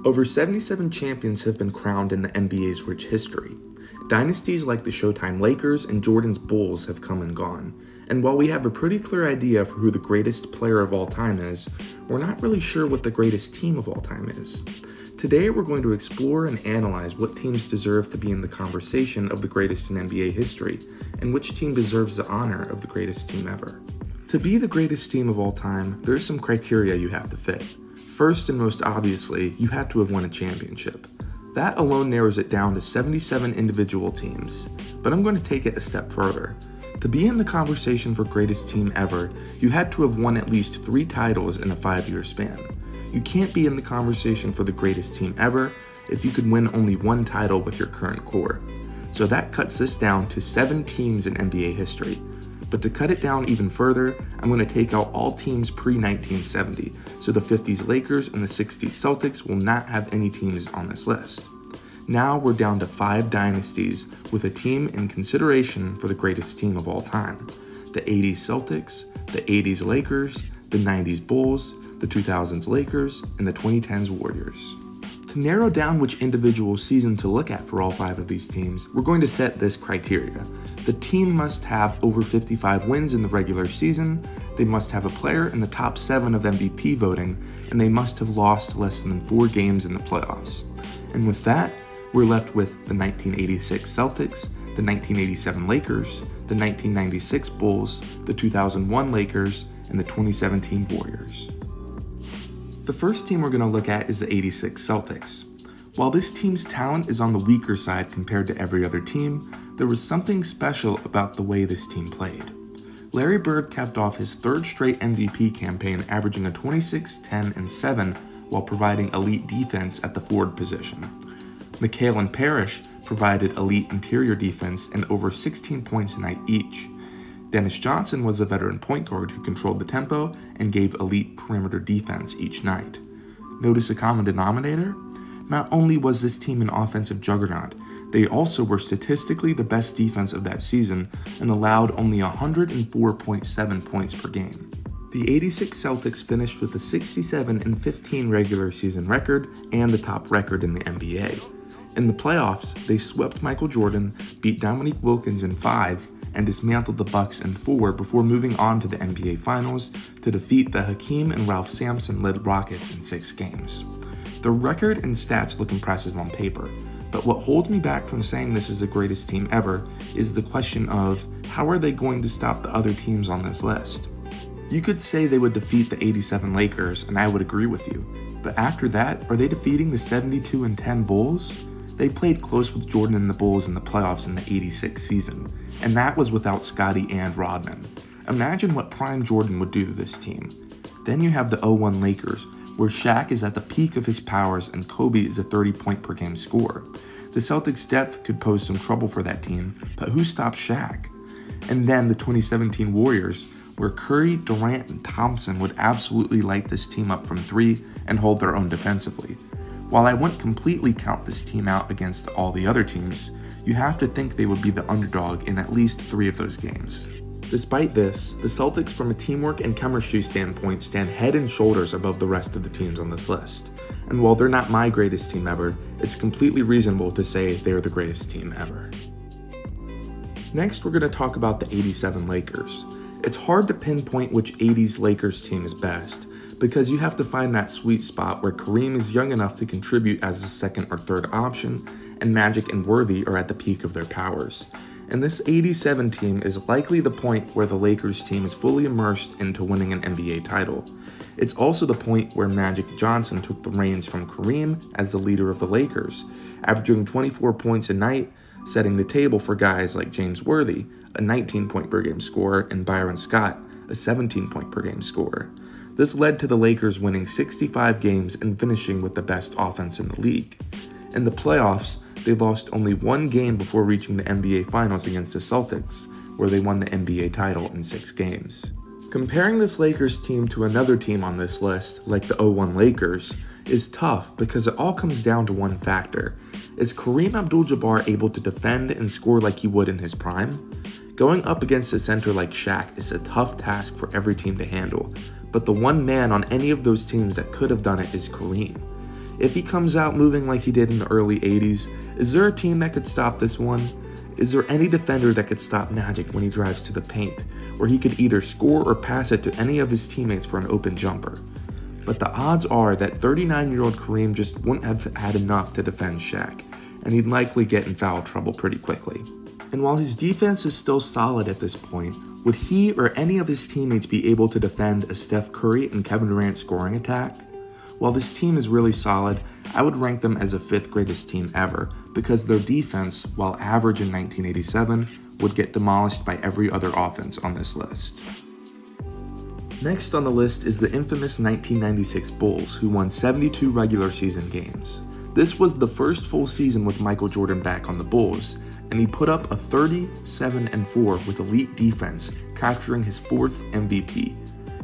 Over 77 champions have been crowned in the NBA's rich history. Dynasties like the Showtime Lakers and Jordan's Bulls have come and gone, and while we have a pretty clear idea for who the greatest player of all time is, we're not really sure what the greatest team of all time is. Today we're going to explore and analyze what teams deserve to be in the conversation of the greatest in NBA history, and which team deserves the honor of the greatest team ever. To be the greatest team of all time, there's some criteria you have to fit. First and most obviously, you have to have won a championship. That alone narrows it down to 77 individual teams, but I'm going to take it a step further. To be in the conversation for greatest team ever, you had to have won at least 3 titles in a 5-year span. You can't be in the conversation for the greatest team ever if you could win only 1 title with your current core. So that cuts this down to 7 teams in NBA history. But to cut it down even further, I'm going to take out all teams pre-1970, so the 50s Lakers and the 60s Celtics will not have any teams on this list. Now we're down to 5 dynasties with a team in consideration for the greatest team of all time. The 80s Celtics, the 80s Lakers, the 90s Bulls, the 2000s Lakers, and the 2010s Warriors. To narrow down which individual season to look at for all 5 of these teams, we're going to set this criteria. The team must have over 55 wins in the regular season, they must have a player in the top 7 of MVP voting, and they must have lost less than 4 games in the playoffs. And with that, we're left with the 1986 Celtics, the 1987 Lakers, the 1996 Bulls, the 2001 Lakers, and the 2017 Warriors. The first team we're going to look at is the 86 Celtics. While this team's talent is on the weaker side compared to every other team, there was something special about the way this team played. Larry Bird capped off his 3rd straight MVP campaign averaging a 26, 10, and 7 while providing elite defense at the forward position. McHale and Parrish provided elite interior defense and over 16 points a night each. Dennis Johnson was a veteran point guard who controlled the tempo and gave elite perimeter defense each night. Notice a common denominator? Not only was this team an offensive juggernaut, they also were statistically the best defense of that season and allowed only 104.7 points per game. The 86 Celtics finished with a 67-15 regular season record and the top record in the NBA. In the playoffs, they swept Michael Jordan, beat Dominique Wilkins in 5, and dismantled the Bucks in 4 before moving on to the NBA Finals to defeat the Hakeem and Ralph Sampson-led Rockets in 6 games. The record and stats look impressive on paper, but what holds me back from saying this is the greatest team ever is the question of how are they going to stop the other teams on this list? You could say they would defeat the 87 Lakers, and I would agree with you, but after that, are they defeating the 72-10 Bulls? They played close with Jordan and the Bulls in the playoffs in the 86 season, and that was without Scottie and Rodman. Imagine what prime Jordan would do to this team. Then you have the 01 Lakers, where Shaq is at the peak of his powers and Kobe is a 30-point per game scorer. The Celtics' depth could pose some trouble for that team, but who stops Shaq? And then the 2017 Warriors, where Curry, Durant, and Thompson would absolutely light this team up from 3 and hold their own defensively. While I wouldn't completely count this team out against all the other teams, you have to think they would be the underdog in at least 3 of those games. Despite this, the Celtics from a teamwork and chemistry standpoint stand head and shoulders above the rest of the teams on this list. And while they're not my greatest team ever, it's completely reasonable to say they're the greatest team ever. Next, we're going to talk about the 87 Lakers. It's hard to pinpoint which 80s Lakers team is best, because you have to find that sweet spot where Kareem is young enough to contribute as the 2nd or 3rd option, and Magic and Worthy are at the peak of their powers. And this 87 team is likely the point where the Lakers team is fully immersed into winning an NBA title. It's also the point where Magic Johnson took the reins from Kareem as the leader of the Lakers, averaging 24 points a night, setting the table for guys like James Worthy, a 19-point per game scorer, and Byron Scott, a 17-point per game scorer. This led to the Lakers winning 65 games and finishing with the best offense in the league. In the playoffs, they lost only 1 game before reaching the NBA Finals against the Celtics, where they won the NBA title in 6 games. Comparing this Lakers team to another team on this list, like the 01 Lakers, is tough because it all comes down to one factor. Is Kareem Abdul-Jabbar able to defend and score like he would in his prime? Going up against a center like Shaq is a tough task for every team to handle, but the one man on any of those teams that could have done it is Kareem. If he comes out moving like he did in the early 80s, is there a team that could stop this one? Is there any defender that could stop Magic when he drives to the paint, where he could either score or pass it to any of his teammates for an open jumper? But the odds are that 39-year-old Kareem just wouldn't have had enough to defend Shaq, and he'd likely get in foul trouble pretty quickly. And while his defense is still solid at this point, would he or any of his teammates be able to defend a Steph Curry and Kevin Durant scoring attack? While this team is really solid, I would rank them as the 5th greatest team ever, because their defense, while average in 1987, would get demolished by every other offense on this list. Next on the list is the infamous 1996 Bulls, who won 72 regular season games. This was the first full season with Michael Jordan back on the Bulls, and he put up a 37-4 with elite defense, capturing his 4th MVP.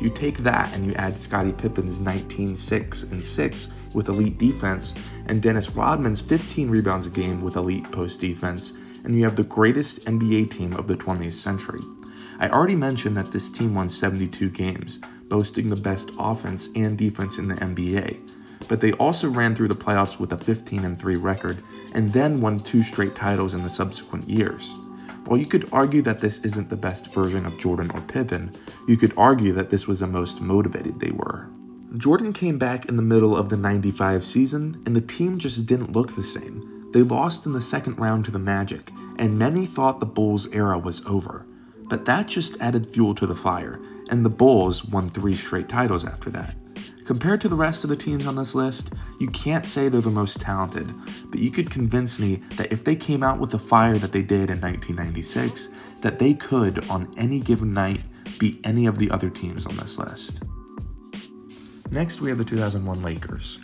You take that and you add Scottie Pippen's 19-6-6 with elite defense, and Dennis Rodman's 15 rebounds a game with elite post defense, and you have the greatest NBA team of the 20th century. I already mentioned that this team won 72 games, boasting the best offense and defense in the NBA, but they also ran through the playoffs with a 15-3 record, and then won 2 straight titles in the subsequent years. While you could argue that this isn't the best version of Jordan or Pippen, you could argue that this was the most motivated they were. Jordan came back in the middle of the 95 season, and the team just didn't look the same. They lost in the second round to the Magic, and many thought the Bulls era was over. But that just added fuel to the fire, and the Bulls won 3 straight titles after that. Compared to the rest of the teams on this list, you can't say they're the most talented, but you could convince me that if they came out with the fire that they did in 1996, that they could, on any given night, beat any of the other teams on this list. Next, we have the 2001 Lakers.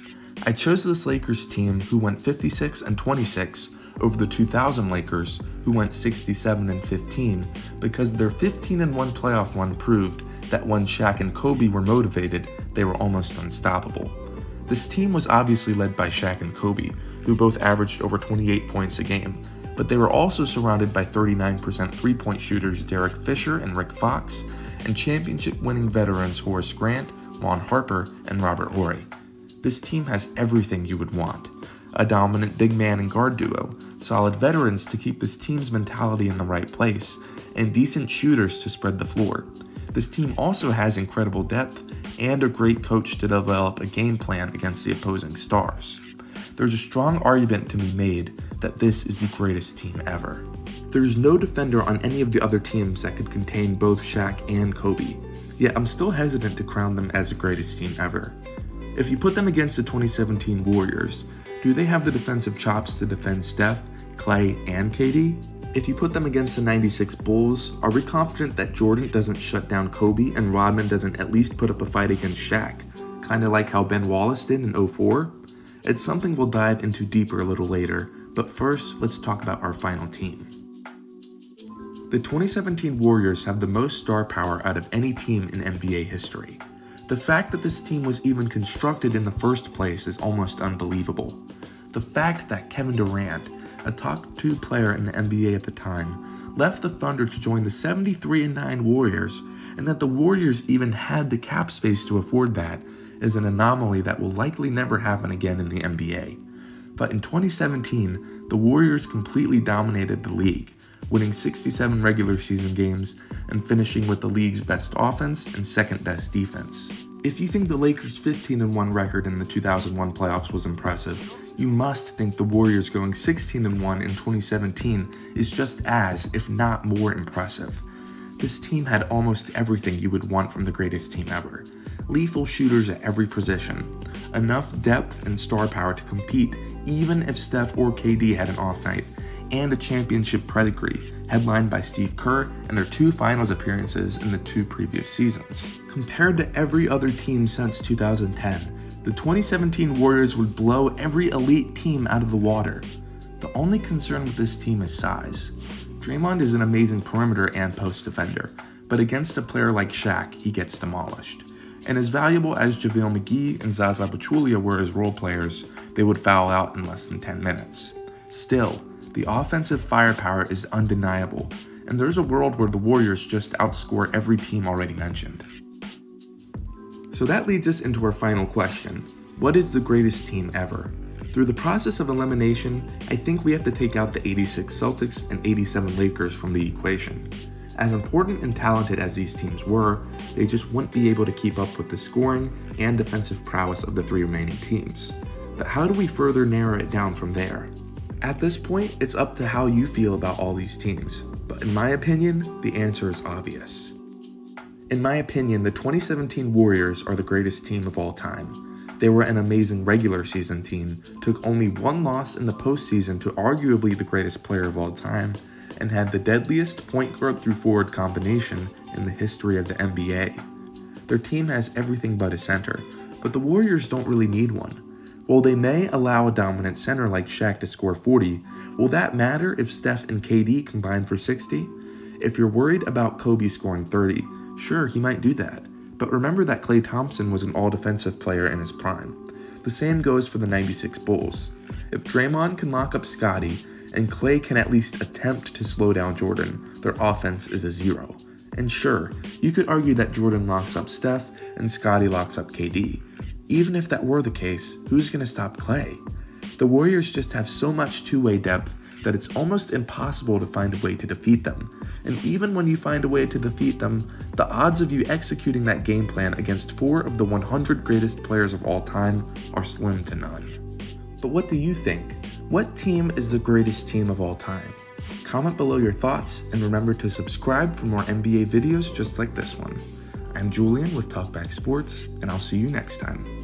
I chose this Lakers team who went 56-26 over the 2000 Lakers, who went 67-15, because their 15-1 playoff run proved that when Shaq and Kobe were motivated, they were almost unstoppable. This team was obviously led by Shaq and Kobe, who both averaged over 28 points a game, but they were also surrounded by 39% three-point shooters Derek Fisher and Rick Fox, and championship-winning veterans Horace Grant, Ron Harper, and Robert Horry. This team has everything you would want: a dominant big man and guard duo, solid veterans to keep this team's mentality in the right place, and decent shooters to spread the floor. This team also has incredible depth and a great coach to develop a game plan against the opposing stars. There's a strong argument to be made that this is the greatest team ever. There's no defender on any of the other teams that could contain both Shaq and Kobe, yet I'm still hesitant to crown them as the greatest team ever. If you put them against the 2017 Warriors, do they have the defensive chops to defend Steph, Clay, and KD? If you put them against the 96 Bulls, are we confident that Jordan doesn't shut down Kobe and Rodman doesn't at least put up a fight against Shaq, kinda like how Ben Wallace did in 2004? It's something we'll dive into deeper a little later, but first, let's talk about our final team. The 2017 Warriors have the most star power out of any team in NBA history. The fact that this team was even constructed in the first place is almost unbelievable. The fact that Kevin Durant, a top 2 player in the NBA at the time, left the Thunder to join the 73-9 Warriors, and that the Warriors even had the cap space to afford that, is an anomaly that will likely never happen again in the NBA. But in 2017, the Warriors completely dominated the league, winning 67 regular season games and finishing with the league's best offense and second best defense. If you think the Lakers' 15-1 record in the 2001 playoffs was impressive, you must think the Warriors going 16-1 in 2017 is just as, if not more, impressive. This team had almost everything you would want from the greatest team ever. Lethal shooters at every position, enough depth and star power to compete even if Steph or KD had an off night, and a championship pedigree, headlined by Steve Kerr and their 2 finals appearances in the 2 previous seasons. Compared to every other team since 2010, the 2017 Warriors would blow every elite team out of the water. The only concern with this team is size. Draymond is an amazing perimeter and post defender, but against a player like Shaq, he gets demolished. And as valuable as JaVale McGee and Zaza Pachulia were as role players, they would foul out in less than 10 minutes. Still, the offensive firepower is undeniable, and there's a world where the Warriors just outscore every team already mentioned. So that leads us into our final question. What is the greatest team ever? Through the process of elimination, I think we have to take out the 86 Celtics and 87 Lakers from the equation. As important and talented as these teams were, they just wouldn't be able to keep up with the scoring and defensive prowess of the three remaining teams. But how do we further narrow it down from there? At this point, it's up to how you feel about all these teams, but in my opinion, the answer is obvious. In my opinion, the 2017 Warriors are the greatest team of all time. They were an amazing regular season team, took only one loss in the postseason to arguably the greatest player of all time, and had the deadliest point guard through forward combination in the history of the NBA. Their team has everything but a center, but the Warriors don't really need one. While they may allow a dominant center like Shaq to score 40, will that matter if Steph and KD combine for 60? If you're worried about Kobe scoring 30, sure, he might do that, but remember that Klay Thompson was an all-defensive player in his prime. The same goes for the 96 Bulls. If Draymond can lock up Scottie, and Klay can at least attempt to slow down Jordan, their offense is a 0. And sure, you could argue that Jordan locks up Steph and Scottie locks up KD. Even if that were the case, who's going to stop Klay? The Warriors just have so much two-way depth that it's almost impossible to find a way to defeat them. And even when you find a way to defeat them, the odds of you executing that game plan against 4 of the 100 greatest players of all time are slim to none. But what do you think? What team is the greatest team of all time? Comment below your thoughts and remember to subscribe for more NBA videos just like this one. I'm Julian with TalkBackSports, and I'll see you next time.